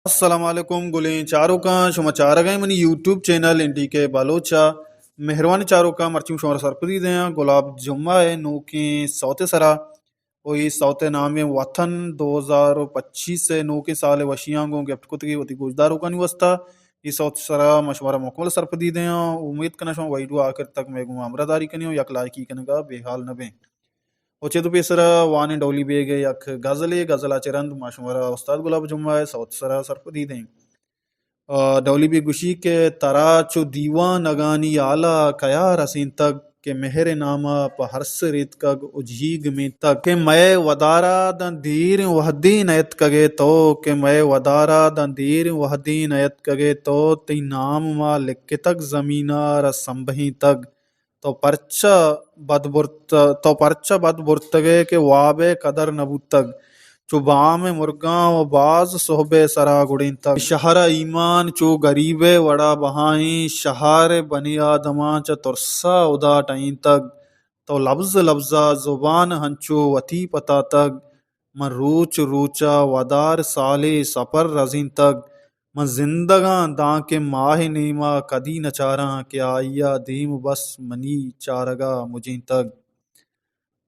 السلام علیکم گلیں چاروں کا شما چارہ گئے منی یوٹیوب چینل انڈی کے بالوچا مہربانی چاروں کا مرچی شمار سرپدی دیں گلاب جمعہ ہے نو کی سوتے سرا وہی سوتے نام وطن 2025 سے نو کے سال وشیاں گو گفٹ کتگی وتی گوجداروں کا نہیں وستا یہ سوت سرا مشورہ مکمل سرپدی دیں امید کرنا شما ویڈیو آخر تک میں گو امرہ داری کنی ہو یک لائکی کنگا بے حال نہ بیں وچے تو پیسرا وان ڈولی بیگے یک غزل چرند ماشمارا استاد گلاب جمعہ ہے سوت سرا سرپدی دیں ڈولی بی گوشی کے ترا چو دیوان اگانی آلا کیا رسین تک کہ مہر نامہ پہرس ریت کگ اجیگ میں تک کہ میں ودارا دن دیر وحدی نیت کگے تو کہ میں ودارا دن دیر وحدی نیت کگے تو تی نام ما لکھ تک زمینہ رسمبہی تک تو پرچہ بد برتگے کہ وابے قدر نبوت تک چو بام مرگاں و باز صحبے سرا گڑین تک شہر ایمان چو غریب وڑا بہائیں شہر بنی آدماں چا ترسا ادا ٹائیں تک تو لفظ لفظہ زبان ہنچو وتی پتا تک من روچ روچا ودار سالے سفر رزین تک من زندگاں داں کے ماہ نیما کدی نچاراں کہ آئیا دیم بس منی چارگا مجھیں تک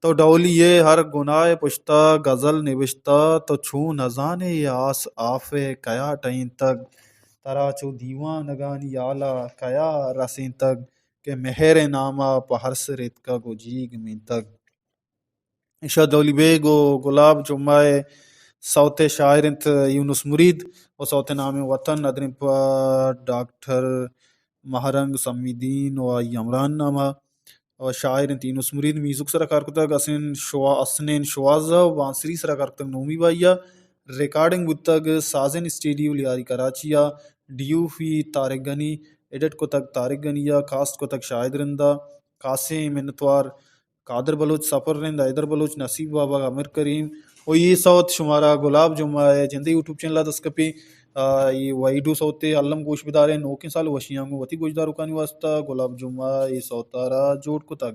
تو ڈولی یہ ہر گناہ پشتا غزل نوشتا تو چھو نزانے یہ آس آفے کیا ٹائیں تک ترا چو دیوان نگانی آلا کیا رسین تک کہ مہر نامہ پہرس ریت کا گجیگ میں تک ایشا دولی بیگ و گلاب جمعہ صوت شاعر انت یونس مرید و صوت نام وطن ادرین ڈاکٹر مہرنگ سمیدین و یمران نامہ و شاعر انت یونس مرید میوزک سرا کارکتگ اسنین شوازہ و بانسری سرا کارکتگ نومی بائیا ریکارڈنگ بتگ سازن اسٹیڈیو لیاری کراچیا ڈیو فی طارق گنی ایڈٹ کو تک طارق گنیا کاسٹ کو تک شاہد رندہ قاسم منتوار قادر بلوچ سفر رند حیدر بلوچ نصیب بابا عامر کریم و یہ صوت شمارا گلاب جمعہ ہے جندے یوٹیوب چینل دسکپی یہ وائیڈو صوتے علم گوش بدارے نوکیں سال وشیاں وتی گوشدارو کانی واسطہ گلاب جمعہ یہ صوتارا جوڑ کو تک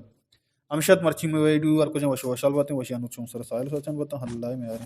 ہمشت مرچی میں وائیڈو اور کچھ وشو وشال باتیں وشیاں نو چون سر سائل سوچن بتا اللہ میں